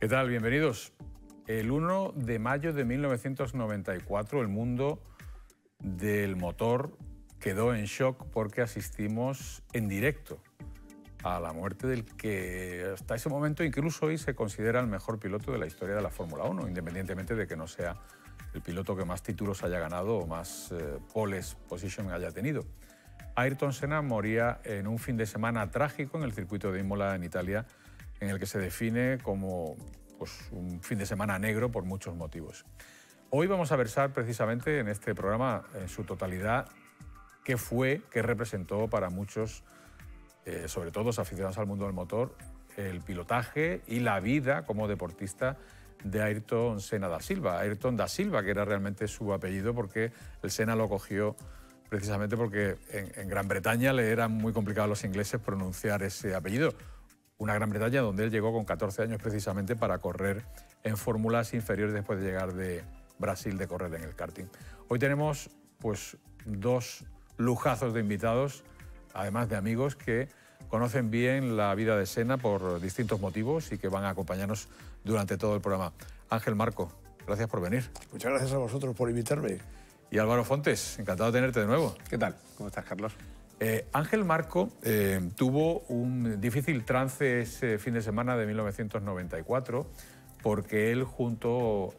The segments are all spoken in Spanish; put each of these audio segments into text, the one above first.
¿Qué tal? Bienvenidos. El 1 de mayo de 1994 el mundo del motor quedó en shock porque asistimos en directo a la muerte del que hasta ese momento incluso hoy se considera el mejor piloto de la historia de la Fórmula 1, independientemente de que no sea el piloto que más títulos haya ganado o más poles position haya tenido. Ayrton Senna moría en un fin de semana trágico en el circuito de Imola, en Italia, en el que se define como un fin de semana negro por muchos motivos. Hoy vamos a versar precisamente en este programa, en su totalidad, qué fue, qué representó para muchos, sobre todo los aficionados al mundo del motor, el pilotaje y la vida como deportista de Ayrton Senna da Silva. Ayrton da Silva, que era realmente su apellido, porque el Senna lo cogió precisamente porque en Gran Bretaña le era muy complicado a los ingleses pronunciar ese apellido. Una Gran Bretaña donde él llegó con 14 años precisamente para correr en fórmulas inferiores después de llegar de Brasil de correr en el karting. Hoy tenemos pues dos lujazos de invitados, además de amigos que conocen bien la vida de Senna por distintos motivos y que van a acompañarnos durante todo el programa. Ángel Marco, gracias por venir. Muchas gracias a vosotros por invitarme. Y Álvaro Fontes, encantado de tenerte de nuevo. ¿Qué tal? ¿Cómo estás, Carlos? Ángel Marco tuvo un difícil trance ese fin de semana de 1994 porque él junto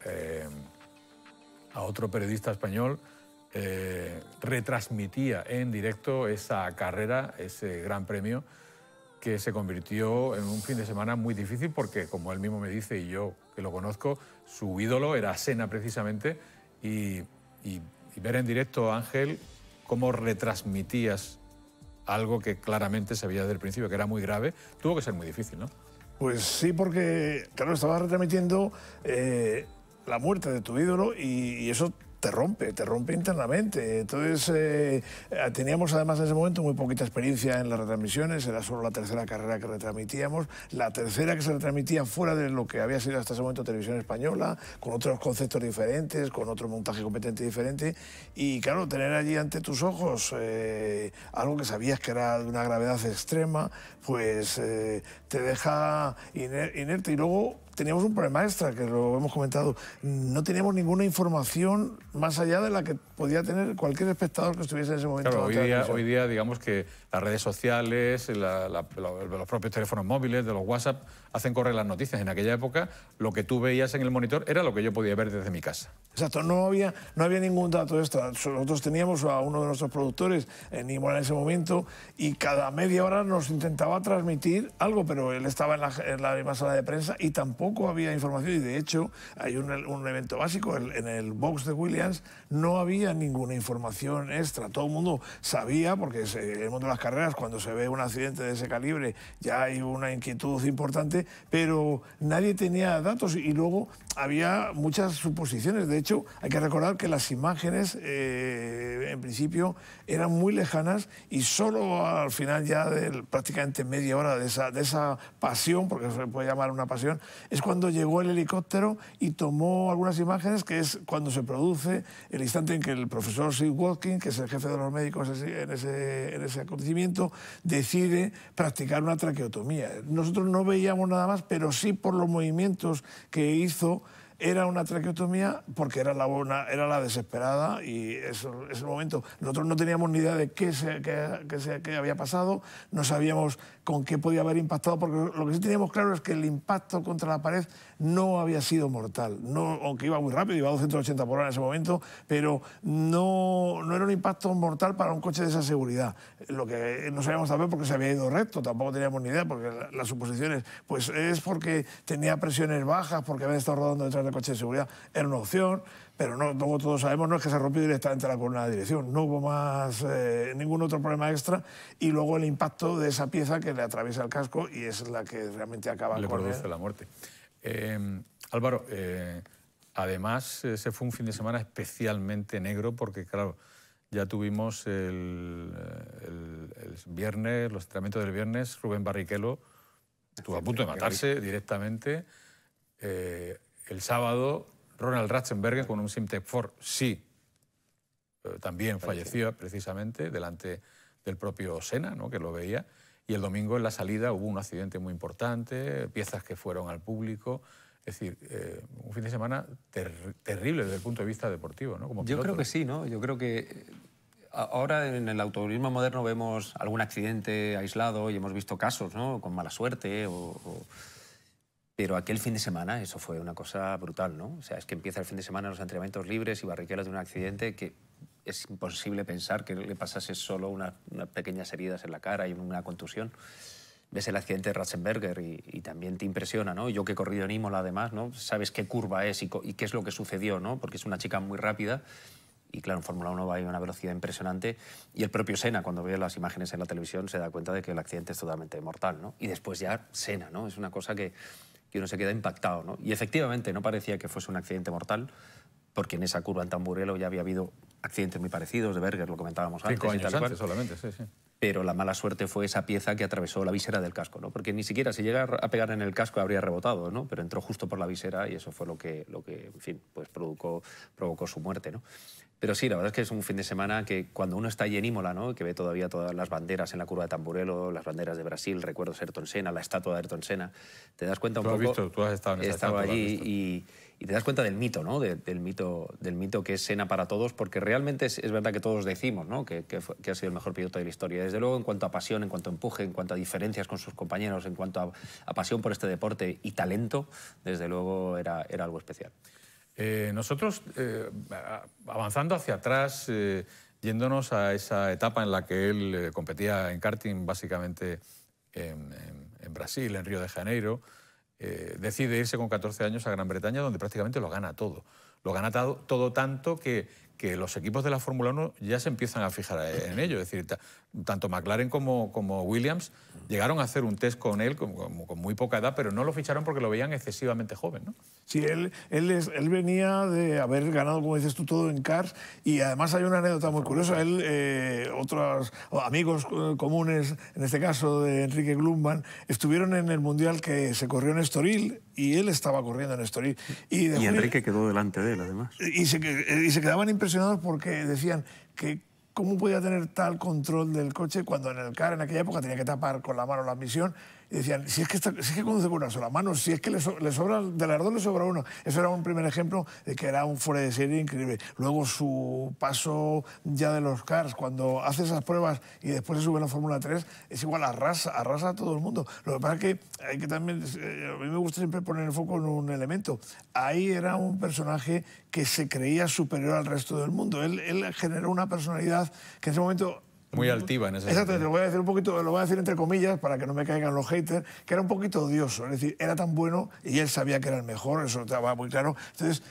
a otro periodista español retransmitía en directo esa carrera, ese gran premio que se convirtió en un fin de semana muy difícil porque, como él mismo me dice y yo que lo conozco, su ídolo era Senna precisamente y ver en directo, Ángel, cómo retransmitías algo que claramente se veía desde el principio que era muy grave, tuvo que ser muy difícil, ¿no? Pues sí, porque, claro, estaba retransmitiendo la muerte de tu ídolo y eso te rompe internamente. Entonces, teníamos además en ese momento muy poquita experiencia en las retransmisiones, era solo la tercera carrera que retransmitíamos, la tercera que se retransmitía fuera de lo que había sido hasta ese momento televisión española, con otros conceptos diferentes, con otro montaje completamente diferente, y claro, tener allí ante tus ojos algo que sabías que era de una gravedad extrema, pues te deja inerte. Y luego teníamos un problema extra, que lo hemos comentado, no teníamos ninguna información más allá de la que podía tener cualquier espectador que estuviese en ese momento. Claro, hoy día digamos que las redes sociales, los propios teléfonos móviles, de los WhatsApp, hacen correr las noticias. En aquella época, lo que tú veías en el monitor era lo que yo podía ver desde mi casa. Exacto, no había ningún dato extra. Nosotros teníamos a uno de nuestros productores en Imola en ese momento y cada media hora nos intentaba transmitir algo, pero él estaba en la misma sala de prensa y tampoco había información. Y de hecho, hay un evento básico, en el box de Williams no había ninguna información extra. Todo el mundo sabía, porque en el mundo de las carreras, cuando se ve un accidente de ese calibre, ya hay una inquietud importante, pero nadie tenía datos y luego había muchas suposiciones. De hecho, hay que recordar que las imágenes, en principio, eran muy lejanas y solo al final ya de prácticamente media hora de esa pasión, porque se puede llamar una pasión, es cuando llegó el helicóptero y tomó algunas imágenes, que es cuando se produce el instante en que el profesor Sid Watkins, que es el jefe de los médicos en ese acontecimiento, decide practicar una traqueotomía. Nosotros no veíamos nada más, pero sí por los movimientos que hizo. Era una traqueotomía porque era la desesperada y eso es el momento. Nosotros no teníamos ni idea de qué había pasado, no sabíamos con qué podía haber impactado, porque lo que sí teníamos claro es que el impacto contra la pared no había sido mortal, aunque iba muy rápido, iba a 280 por hora en ese momento, pero no era un impacto mortal para un coche de esa seguridad. Lo que no sabíamos saber porque se había ido recto, tampoco teníamos ni idea, porque las suposiciones pues es porque tenía presiones bajas, porque había estado rodando detrás del coche de seguridad, era una opción, pero no, como todos sabemos, no es que se rompió directamente la columna de dirección, no hubo más ningún otro problema extra, y luego el impacto de esa pieza que le atraviesa el casco y es la que realmente acaba con él. Le produce la muerte. Álvaro, además ese fue un fin de semana especialmente negro porque, claro, ya tuvimos el viernes, los entrenamientos del viernes, Rubén Barrichello estuvo a punto de matarse directamente. El sábado, Ronald Ratzenberger con un Simtek 4, sí, también falleció precisamente delante del propio Senna, ¿no?, que lo veía. Y el domingo en la salida hubo un accidente muy importante, piezas que fueron al público. Es decir, un fin de semana terrible desde el punto de vista deportivo, ¿no? Como yo creo que sí, ¿no? Yo creo que ahora en el automovilismo moderno vemos algún accidente aislado y hemos visto casos, ¿no? Con mala suerte Pero aquel fin de semana eso fue una cosa brutal, ¿no? O sea, es que empieza el fin de semana los entrenamientos libres y Barrichello de un accidente que es imposible pensar que le pasase solo unas pequeñas heridas en la cara y una contusión. Ves el accidente de Ratzenberger y también te impresiona, ¿no? Yo que he corrido en Imola además, ¿no? Sabes qué curva es y qué es lo que sucedió, ¿no? Porque es una chica muy rápida y claro, en Fórmula 1 va a una velocidad impresionante y el propio Senna, cuando ve las imágenes en la televisión, se da cuenta de que el accidente es totalmente mortal, ¿no? Y después ya Senna, ¿no? Es una cosa que uno se queda impactado, ¿no? Y efectivamente no parecía que fuese un accidente mortal, porque en esa curva en Tamburello ya había habido accidentes muy parecidos, de Berger, lo comentábamos antes. 5 años antes solamente, sí. Pero la mala suerte fue esa pieza que atravesó la visera del casco, ¿no? Porque ni siquiera si llega a pegar en el casco habría rebotado, ¿no? Pero entró justo por la visera y eso fue lo que en fin, pues provocó su muerte, ¿no? Pero sí, la verdad es que es un fin de semana que cuando uno está allí en Imola, ¿no? Que ve todavía todas las banderas en la curva de Tamburello, las banderas de Brasil, recuerdos de Ayrton Senna, la estatua de Ayrton Senna, te das cuenta un poco... Tú has estado en esa estatua. Allí y te das cuenta del mito, ¿no? Del mito que es Senna para todos, porque realmente es verdad que todos decimos, ¿no? Que ha sido el mejor piloto de la historia. Desde luego, en cuanto a pasión, en cuanto a empuje, en cuanto a diferencias con sus compañeros, en cuanto a pasión por este deporte y talento, desde luego era algo especial. Nosotros, avanzando hacia atrás, yéndonos a esa etapa en la que él competía en karting, básicamente en Brasil, en Río de Janeiro, decide irse con 14 años a Gran Bretaña, donde prácticamente lo gana todo. Lo gana todo tanto que los equipos de la Fórmula 1 ya se empiezan a fijar en ello. Es decir, tanto McLaren como Williams llegaron a hacer un test con él con muy poca edad, pero no lo ficharon porque lo veían excesivamente joven, ¿no? Sí, él venía de haber ganado, como dices tú, todo en Cars, y además hay una anécdota muy curiosa. Él, otros amigos comunes, en este caso de Enrique Glumman, estuvieron en el Mundial que se corrió en Estoril y él estaba corriendo en Estoril. Y Enrique quedó delante de él, además. Y se quedaban impresionados porque decían que cómo podía tener tal control del coche cuando en el CAR en aquella época tenía que tapar con la mano la admisión. Y decían, si es que conduce con una sola mano, si es que le sobra, de las dos le sobra uno. Eso era un primer ejemplo de que era un fuera de serie increíble. Luego su paso ya de los cars, cuando hace esas pruebas y después se sube a la Fórmula 3, es igual, arrasa a todo el mundo. Lo que pasa es que hay que también, a mí me gusta siempre poner el foco en un elemento. Ahí era un personaje que se creía superior al resto del mundo. Él generó una personalidad que en ese momento... Muy altiva en ese Exacto, sentido. lo voy a decir un poquito, lo voy a decir entre comillas para que no me caigan los haters, que era un poquito odioso, es decir, era tan bueno y él sabía que era el mejor, eso estaba muy claro. Entonces,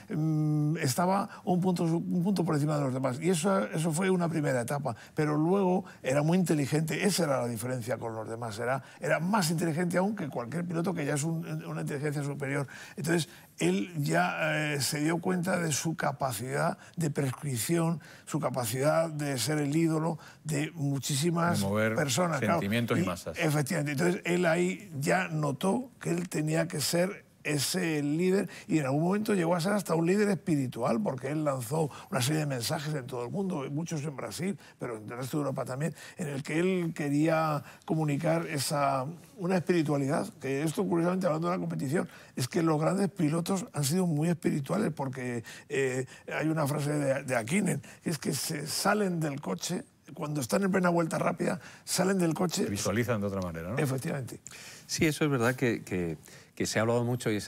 estaba un punto por encima de los demás. Y eso fue una primera etapa. Pero luego era muy inteligente, esa era la diferencia con los demás. Era más inteligente aún que cualquier piloto, que ya es una inteligencia superior. Entonces, él ya se dio cuenta de su capacidad de prescripción, su capacidad de ser el ídolo de muchísimas personas. Sentimientos claro. y masas. Efectivamente. Entonces, él ahí ya notó que él tenía que ser ese líder, y en algún momento llegó a ser hasta un líder espiritual, porque él lanzó una serie de mensajes en todo el mundo, muchos en Brasil, pero en el resto de Europa también, en el que él quería comunicar una espiritualidad, que esto, curiosamente, hablando de la competición, es que los grandes pilotos han sido muy espirituales, porque hay una frase de Hakkinen, que es que se salen del coche, cuando están en plena vuelta rápida, salen del coche... Se visualizan de otra manera, ¿no? Efectivamente. Sí, eso es verdad que se ha hablado mucho y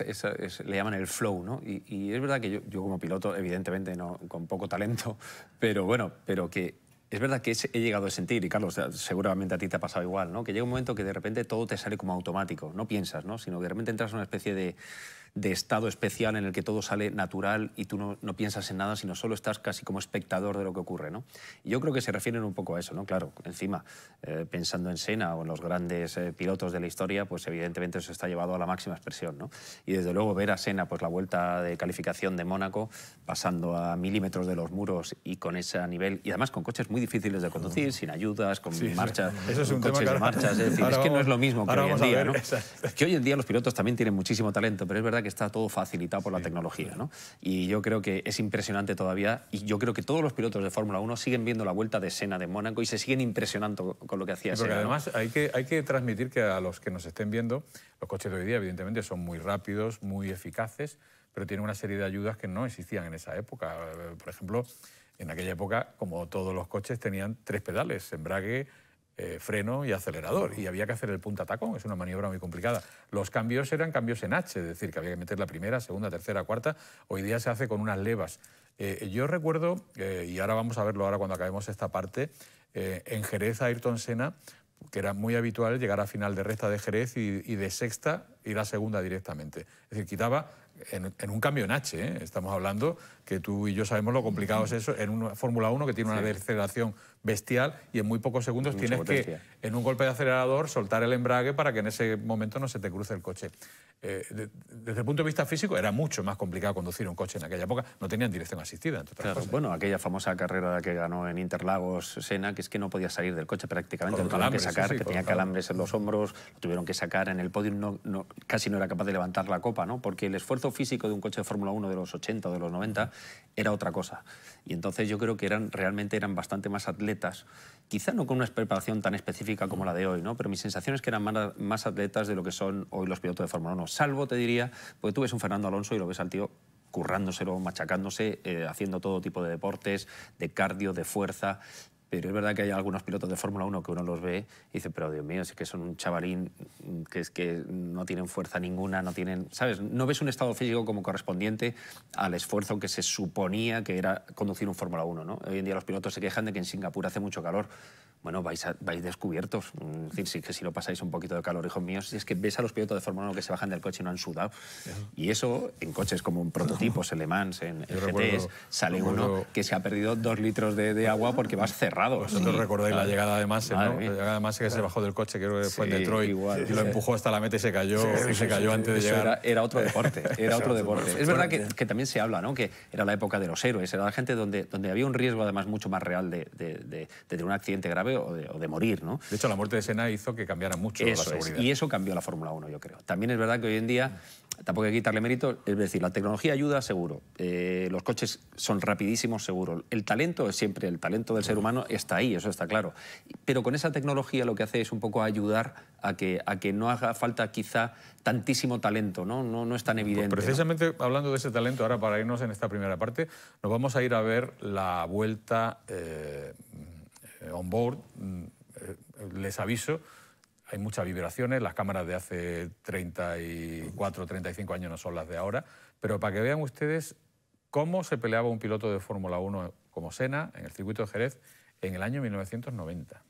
le llaman el flow, ¿no? Y es verdad que yo como piloto, evidentemente no, con poco talento, pero bueno, pero que es verdad que he llegado a sentir, y Carlos, seguramente a ti te ha pasado igual, ¿no? Que llega un momento que de repente todo te sale como automático, no piensas, ¿no? Sino que de repente entras en una especie de estado especial en el que todo sale natural y tú no piensas en nada, sino solo estás casi como espectador de lo que ocurre, ¿no? Y yo creo que se refieren un poco a eso, ¿no? Claro, encima, pensando en Senna o en los grandes pilotos de la historia, pues evidentemente eso está llevado a la máxima expresión, ¿no? Y desde luego ver a Senna, pues la vuelta de calificación de Mónaco, pasando a milímetros de los muros y con ese nivel, y además con coches muy difíciles de conducir, sin ayudas, con marcha, eso es un coches tema de marchas, es decir, es que no es lo mismo que hoy en día, ¿no? Que hoy en día los pilotos también tienen muchísimo talento, pero es verdad verdad que está todo facilitado por la tecnología, ¿no? Y yo creo que es impresionante todavía, y yo creo que todos los pilotos de Fórmula 1 siguen viendo la vuelta de Senna de Mónaco y se siguen impresionando con lo que hacía Porque Senna, ¿no? además hay que transmitir que a los que nos estén viendo, los coches de hoy día evidentemente son muy rápidos, muy eficaces, pero tienen una serie de ayudas que no existían en esa época. Por ejemplo, en aquella época, como todos los coches, tenían 3 pedales: embrague, freno y acelerador, y había que hacer el punta tacón, es una maniobra muy complicada. Los cambios eran cambios en H, es decir, que había que meter la primera, segunda, tercera, cuarta. Hoy día se hace con unas levas. Yo recuerdo, y ahora vamos a verlo ahora cuando acabemos esta parte, en Jerez, Ayrton Senna, que era muy habitual llegar a final de recta de Jerez y de sexta ir a segunda directamente. Es decir, quitaba en un cambio en H, ¿eh? Estamos hablando que tú y yo sabemos lo complicado es eso, en una Fórmula 1 que tiene una deceleración bestial y en muy pocos segundos tienes que, en un golpe de acelerador, soltar el embrague para que en ese momento no se te cruce el coche. Desde el punto de vista físico era mucho más complicado conducir un coche en aquella época, no tenían dirección asistida, entre otras cosas. Bueno, aquella famosa carrera que ganó en Interlagos Senna, que es que no podía salir del coche prácticamente, lo tuvieron que sacar, que tenía calambres en los hombros, lo tuvieron que sacar en el podium, casi no era capaz de levantar la copa, ¿no? Porque el esfuerzo físico de un coche de Fórmula 1 de los 80 o de los 90 era otra cosa. Y entonces yo creo que realmente eran bastante más atletas, quizá no con una preparación tan específica como la de hoy, ¿no? Pero mi sensación es que eran más atletas de lo que son hoy los pilotos de Fórmula 1. Salvo, te diría, porque tú ves un Fernando Alonso y lo ves al tío currándoselo, machacándose, haciendo todo tipo de deportes, de cardio, de fuerza. Pero es verdad que hay algunos pilotos de Fórmula 1 que uno los ve y dice, pero Dios mío, es que son un chavalín que es que no tienen fuerza ninguna, no tienen, ¿sabes? No ves un estado físico como correspondiente al esfuerzo que se suponía que era conducir un Fórmula 1, ¿no? Hoy en día los pilotos se quejan de que en Singapur hace mucho calor. Bueno, vais descubiertos. Es decir, que si no pasáis un poquito de calor, hijos míos, es que ves a los pilotos de Fórmula 1 que se bajan del coche y no han sudado. Y eso en coches como en prototipos, en Le Mans, en GTs, sale uno que se ha perdido 2 litros de agua porque vas cerrado. Vosotros recordáis la llegada de Massey, ¿no? La llegada de Massey, que se bajó del coche, creo que fue en Detroit, y lo empujó hasta la meta y se cayó, antes de llegar. Era otro deporte, era otro deporte. Es verdad que también se habla, ¿no? Que era la época de los héroes, era la gente donde había un riesgo además mucho más real de tener un accidente grave o de morir, ¿no? De hecho, la muerte de Senna hizo que cambiara mucho la seguridad. Y eso cambió la Fórmula 1, yo creo. También es verdad que hoy en día, tampoco hay que quitarle mérito, es decir, la tecnología ayuda, seguro. Los coches son rapidísimos, seguro. El talento es siempre, el talento del ser humano está ahí, eso está claro. Pero con esa tecnología lo que hace es un poco ayudar a que no haga falta quizá tantísimo talento, ¿no? No es tan evidente. Pues precisamente, ¿no? Hablando de ese talento, ahora para irnos en esta primera parte, nos vamos a ir a ver la vuelta on board. Les aviso, hay muchas vibraciones, las cámaras de hace 34, 35 años no son las de ahora, pero para que vean ustedes cómo se peleaba un piloto de Fórmula 1 como Senna en el circuito de Jerez en el año 1990.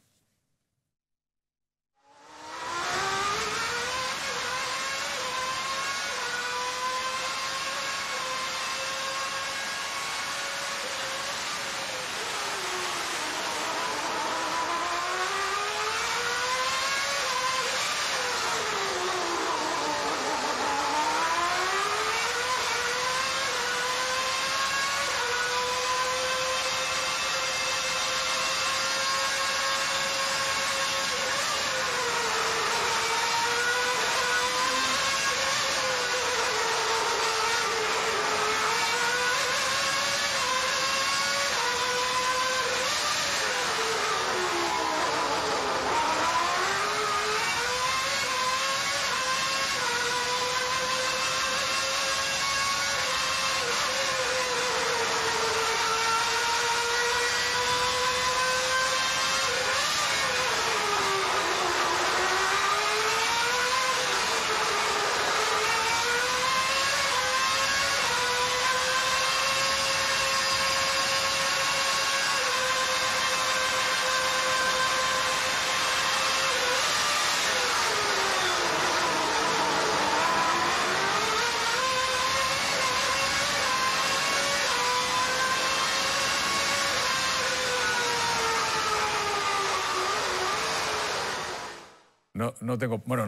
No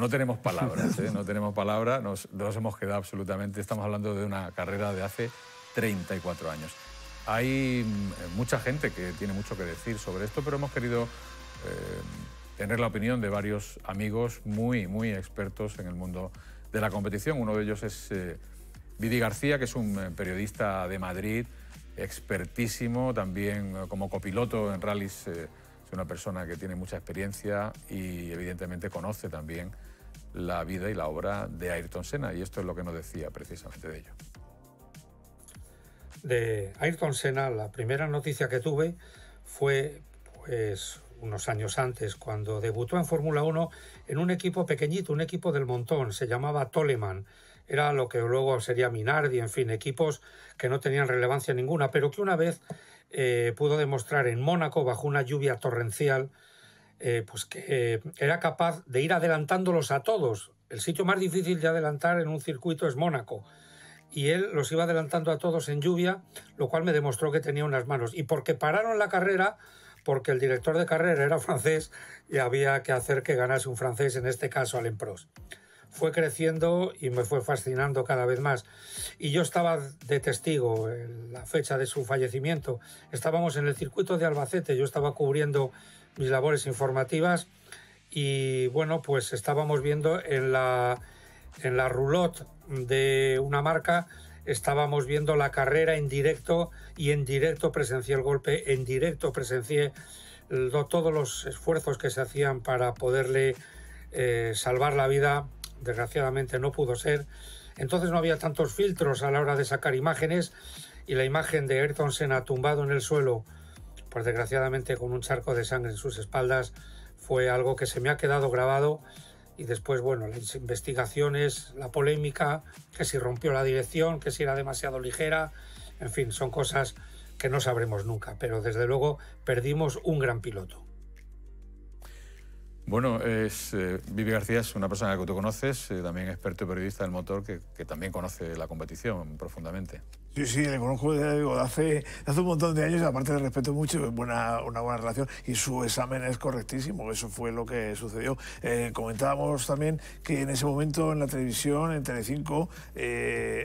tenemos palabras, ¿eh? No tenemos palabras, nos hemos quedado absolutamente. Estamos hablando de una carrera de hace 34 años. Hay mucha gente que tiene mucho que decir sobre esto, pero hemos querido tener la opinión de varios amigos muy expertos en el mundo de la competición. Uno de ellos es Vivi García, que es un periodista de Madrid, expertísimo, también como copiloto en rallies, es una persona que tiene mucha experiencia y evidentemente conoce también la vida y la obra de Ayrton Senna, y esto es lo que nos decía precisamente de ello. De Ayrton Senna, la primera noticia que tuve fue pues unos años antes, cuando debutó en Fórmula 1 en un equipo pequeñito, un equipo del montón, se llamaba Toleman. Era lo que luego sería Minardi, en fin, equipos que no tenían relevancia ninguna, pero que una vez pudo demostrar en Mónaco, bajo una lluvia torrencial, pues que era capaz de ir adelantándolos a todos. El sitio más difícil de adelantar en un circuito es Mónaco. Y él los iba adelantando a todos en lluvia, lo cual me demostró que tenía unas manos. Y porque pararon la carrera, porque el director de carrera era francés y había que hacer que ganase un francés, en este caso Alain Prost. Fue creciendo y me fue fascinando cada vez más. Y yo estaba de testigo en la fecha de su fallecimiento. Estábamos en el circuito de Albacete, yo estaba cubriendo mis labores informativas y bueno, pues estábamos viendo en la roulotte de una marca, estábamos viendo la carrera en directo y en directo presencié el golpe, en directo presencié todos los esfuerzos que se hacían para poderle salvar la vida. Desgraciadamente no pudo ser. Entonces no había tantos filtros a la hora de sacar imágenes y la imagen de Ayrton Senna tumbado en el suelo, pues desgraciadamente con un charco de sangre en sus espaldas, fue algo que se me ha quedado grabado. Y después, bueno, las investigaciones, la polémica, que si rompió la dirección, que si era demasiado ligera, en fin, son cosas que no sabremos nunca, pero desde luego perdimos un gran piloto. Bueno, Vivi García es una persona que tú conoces, también experto periodista del motor, que también conoce la competición profundamente. Sí, le conozco hace un montón de años, aparte le respeto mucho, una buena relación y su examen es correctísimo, eso fue lo que sucedió. Comentábamos también que en ese momento en la televisión, en Telecinco,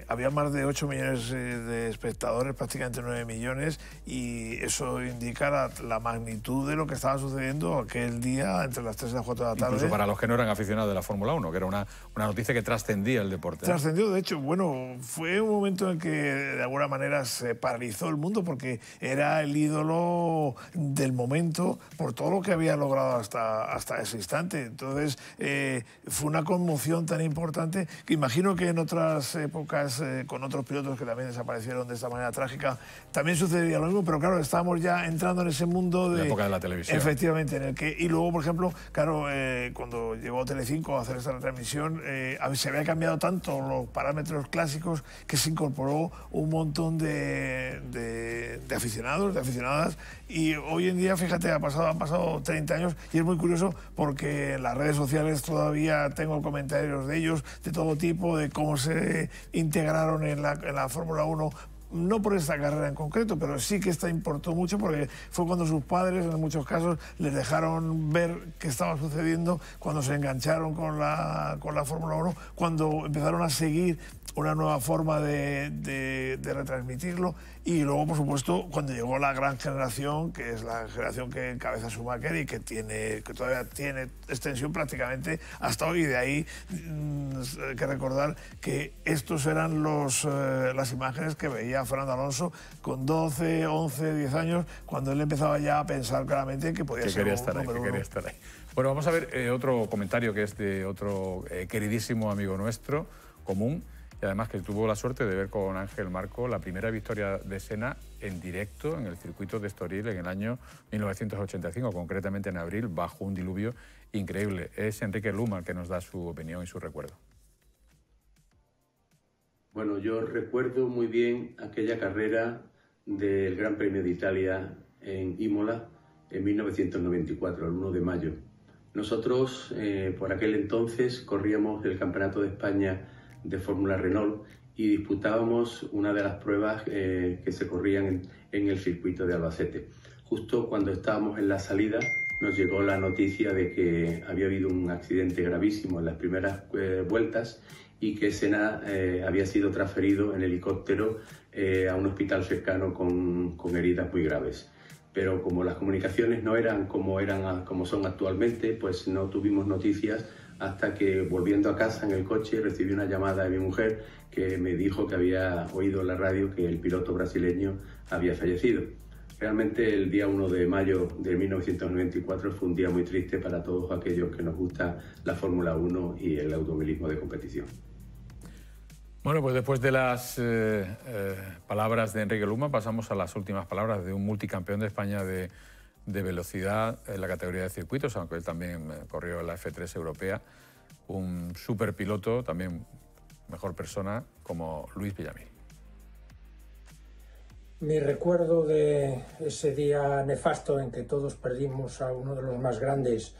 había más de 8 millones de espectadores, prácticamente 9 millones, y eso indica la magnitud de lo que estaba sucediendo aquel día entre las 3 y las 4 de la tarde. Incluso para los que no eran aficionados de la Fórmula 1, que era una noticia que trascendía el deporte. Trascendió, de hecho, bueno, fue un momento en que de alguna manera se paralizó el mundo porque era el ídolo del momento por todo lo que había logrado hasta ese instante. Entonces fue una conmoción tan importante que imagino que en otras épocas con otros pilotos que también desaparecieron de esta manera trágica también sucedería lo mismo, pero claro, estábamos ya entrando en ese mundo de la época de la televisión. Efectivamente, en el que, y luego, por ejemplo, claro, cuando llegó Telecinco a hacer esta retransmisión, se había cambiado tanto los parámetros clásicos que se incorporó un montón de aficionados, de aficionadas, y hoy en día, fíjate, han pasado 30 años y es muy curioso porque en las redes sociales todavía tengo comentarios de ellos, de todo tipo, de cómo se integraron en la Fórmula 1, no por esta carrera en concreto, pero sí que esta importó mucho porque fue cuando sus padres, en muchos casos, les dejaron ver qué estaba sucediendo, cuando se engancharon con la Fórmula 1, cuando empezaron a seguir una nueva forma de retransmitirlo, y luego, por supuesto, cuando llegó la gran generación, que es la generación que encabeza Schumacher y que todavía tiene extensión prácticamente hasta hoy. De ahí hay que recordar que estos eran las imágenes que veía Fernando Alonso con 12, 11, 10 años, cuando él empezaba ya a pensar claramente que podía ser un número uno. Quería estar ahí. Bueno, vamos a ver otro comentario que es de otro queridísimo amigo nuestro, común, y además que tuvo la suerte de ver con Ángel Marco la primera victoria de Senna en directo en el circuito de Estoril en el año 1985, concretamente en abril, bajo un diluvio increíble. Es Enrique Luma el que nos da su opinión y su recuerdo. Bueno, yo recuerdo muy bien aquella carrera del Gran Premio de Italia en Imola en 1994, el 1 de mayo. Nosotros, por aquel entonces, corríamos el Campeonato de España de Fórmula Renault y disputábamos una de las pruebas que se corrían en el circuito de Albacete. Justo cuando estábamos en la salida nos llegó la noticia de que había habido un accidente gravísimo en las primeras vueltas y que Senna había sido transferido en helicóptero a un hospital cercano con heridas muy graves. Pero como las comunicaciones no eran como son actualmente, pues no tuvimos noticias hasta que, volviendo a casa en el coche, recibí una llamada de mi mujer que me dijo que había oído en la radio que el piloto brasileño había fallecido. Realmente el día 1 de mayo de 1994 fue un día muy triste para todos aquellos que nos gusta la Fórmula 1 y el automovilismo de competición. Bueno, pues después de las palabras de Enrique Luma pasamos a las últimas palabras de un multicampeón de España de velocidad en la categoría de circuitos, aunque él también corrió en la F3 europea, un superpiloto, también mejor persona, como Luis Villamil. Mi recuerdo de ese día nefasto en que todos perdimos a uno de los más grandes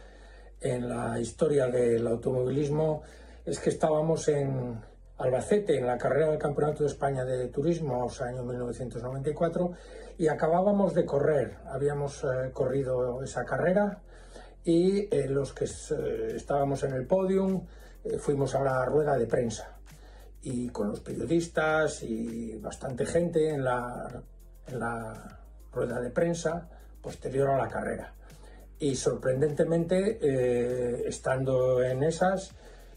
en la historia del automovilismo es que estábamos en Albacete, en la carrera del Campeonato de España de Turismo, año 1994, y acabábamos de correr. Habíamos corrido esa carrera y los que estábamos en el podium fuimos a la rueda de prensa. Y con los periodistas y bastante gente en la rueda de prensa posterior a la carrera. Y sorprendentemente, estando en esas,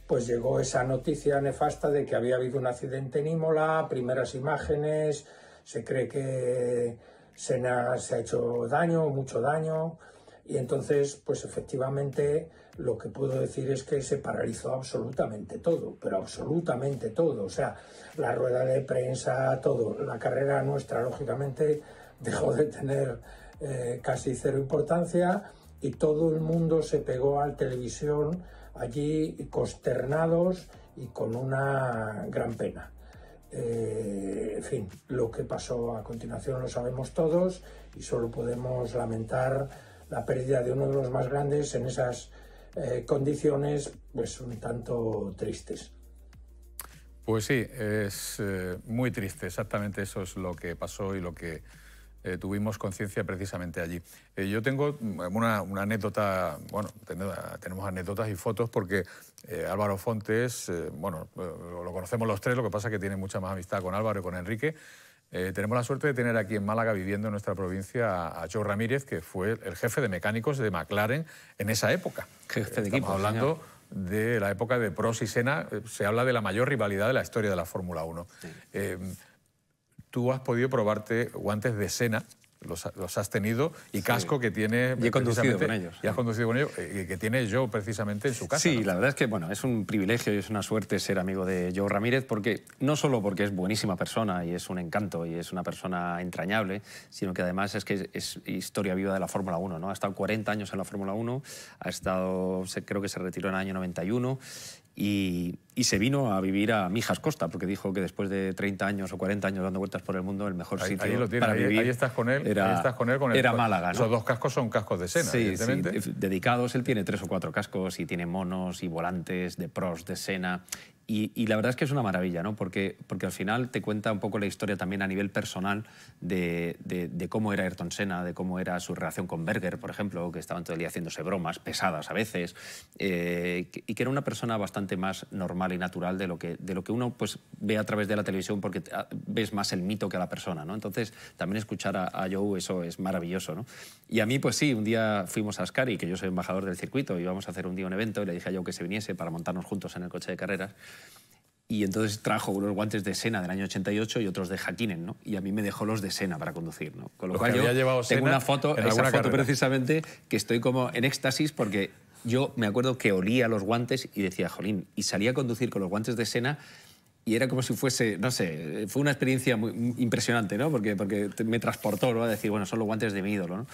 pues llegó esa noticia nefasta de que había habido un accidente en Imola, primeras imágenes, se cree que Senna se ha hecho daño, mucho daño, y entonces, pues efectivamente, lo que puedo decir es que se paralizó absolutamente todo, pero absolutamente todo. O sea, la rueda de prensa, todo. La carrera nuestra, lógicamente, dejó de tener casi cero importancia y todo el mundo se pegó a la televisión allí consternados y con una gran pena. En fin, lo que pasó a continuación lo sabemos todos y solo podemos lamentar la pérdida de uno de los más grandes en esas condiciones pues un tanto tristes. Pues sí, es muy triste, exactamente eso es lo que pasó y lo que tuvimos conciencia precisamente allí. Yo tengo una anécdota, bueno, tenemos anécdotas y fotos porque Álvaro Fontes, bueno, lo conocemos los tres, lo que pasa es que tiene mucha más amistad con Álvaro y con Enrique. Tenemos la suerte de tener aquí en Málaga, viviendo en nuestra provincia, a Joe Ramírez, que fue el jefe de mecánicos de McLaren en esa época. Jefe de equipo. Estamos hablando de la época de Prost y Senna. Se habla de la mayor rivalidad de la historia de la Fórmula 1. Sí. Tú has podido probarte guantes de Senna, los has tenido, y casco que tiene... Y he conducido con ellos. Y has conducido con ellos, y que tiene Joe precisamente en su casa. Sí, ¿no? La verdad es que bueno, es un privilegio y es una suerte ser amigo de Joe Ramírez, porque no solo porque es buenísima persona y es un encanto y es una persona entrañable, sino que además es que es historia viva de la Fórmula 1, ¿no? Ha estado 40 años en la Fórmula 1, creo que se retiró en el año 91, y se vino a vivir a Mijas Costa, porque dijo que después de 30 años o 40 años dando vueltas por el mundo, el mejor sitio ahí lo tiene, para vivir ahí estás con él, era Málaga, ¿no? Esos dos cascos son cascos de Senna, sí, evidentemente. Sí, dedicados. Él tiene 3 o 4 cascos y tiene monos y volantes de Prost, de Senna. Y la verdad es que es una maravilla, ¿no? Porque al final te cuenta un poco la historia también a nivel personal de cómo era Ayrton Senna, de cómo era su relación con Berger, por ejemplo, que estaban todo el día haciéndose bromas pesadas a veces, y que era una persona bastante más normal y natural de lo que uno pues ve a través de la televisión, porque ves más el mito que a la persona, ¿no? Entonces, también escuchar a Joe, eso es maravilloso, ¿no? Y a mí, pues sí, un día fuimos a Ascari, que yo soy embajador del circuito, y íbamos a hacer un día un evento, y le dije a Joe que se viniese para montarnos juntos en el coche de carreras. Y entonces trajo unos guantes de Senna del año 88 y otros de Häkkinen, ¿no? Y a mí me dejó los de Senna para conducir, ¿no? Con lo cual yo tengo una foto, esa foto precisamente, que estoy como en éxtasis, porque yo me acuerdo que olía los guantes y decía, jolín, y salía a conducir con los guantes de Senna y era como si fuese, no sé, fue una experiencia muy impresionante, ¿no? Porque me transportó, ¿no? A decir, bueno, son los guantes de mi ídolo, ¿no?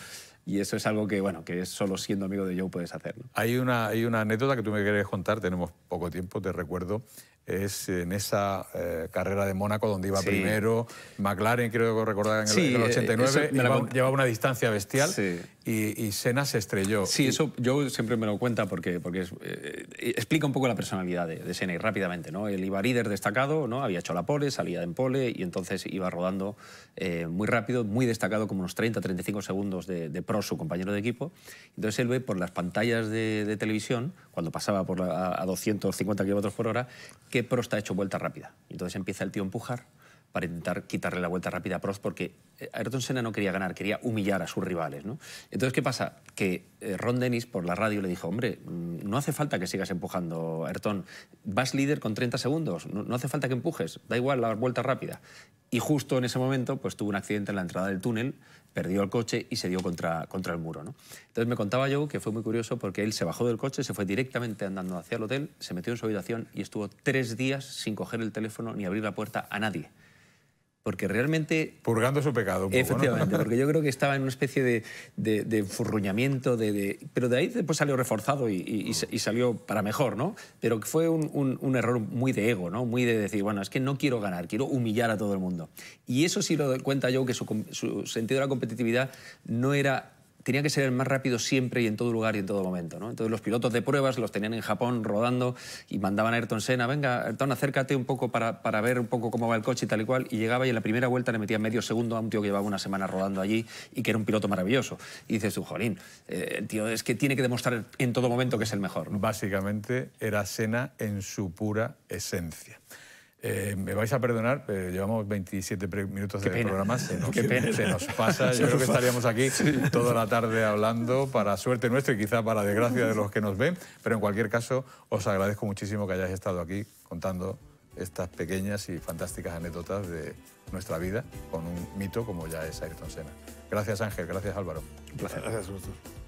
Y eso es algo que, bueno, que solo siendo amigo de Joe puedes hacer, ¿no? Hay una anécdota que tú me quieres contar, tenemos poco tiempo, te recuerdo. Es en esa carrera de Mónaco donde iba primero McLaren, quiero recordar, en el 89, llevaba una distancia bestial, y Senna se estrelló. Sí, eso yo siempre me lo cuenta porque explica un poco la personalidad de Senna, y rápidamente, ¿no? Él iba líder destacado, ¿no? Había hecho la pole, salía en pole y entonces iba rodando muy rápido, muy destacado, como unos 30-35 segundos de Prost, su compañero de equipo. Entonces él ve por las pantallas de televisión, cuando pasaba a 250 km/h, que Prost ha hecho vuelta rápida. Entonces empieza el tío a empujar para intentar quitarle la vuelta rápida a Prost, porque Ayrton Senna no quería ganar, quería humillar a sus rivales, ¿no? Entonces, ¿qué pasa? Que Ron Dennis por la radio le dijo, hombre, no hace falta que sigas empujando, Ayrton, vas líder con 30 segundos, no hace falta que empujes, da igual la vuelta rápida. Y justo en ese momento pues tuvo un accidente en la entrada del túnel, perdió el coche y se dio contra el muro, ¿no? Entonces me contaba Joe que fue muy curioso porque él se bajó del coche, se fue directamente andando hacia el hotel, se metió en su habitación y estuvo 3 días sin coger el teléfono ni abrir la puerta a nadie. Porque realmente... Purgando su pecado un poco, efectivamente, ¿no? porque yo creo que estaba en una especie de enfurruñamiento, pero de ahí después salió reforzado y salió para mejor, ¿no? Pero fue un error muy de ego, ¿no? Muy de decir, bueno, es que no quiero ganar, quiero humillar a todo el mundo. Y eso sí lo cuenta yo, que su sentido de la competitividad no era... Tenía que ser el más rápido siempre y en todo lugar y en todo momento, ¿no? Entonces los pilotos de pruebas los tenían en Japón rodando y mandaban a Ayrton Senna, venga, Ayrton, acércate un poco para ver un poco cómo va el coche y tal y cual, y llegaba y en la primera vuelta le metía medio segundo a un tío que llevaba una semana rodando allí y que era un piloto maravilloso. Y dices tú, jolín, el tío es que tiene que demostrar en todo momento que es el mejor, ¿no? Básicamente era Senna en su pura esencia. Me vais a perdonar, pero llevamos 27 minutos de programa, se nos pasa. Yo creo que estaríamos aquí toda la tarde hablando, para suerte nuestra y quizá para desgracia de los que nos ven, pero en cualquier caso os agradezco muchísimo que hayáis estado aquí contando estas pequeñas y fantásticas anécdotas de nuestra vida con un mito como ya es Ayrton Senna. Gracias Ángel, gracias Álvaro. Un placer. Gracias a vosotros.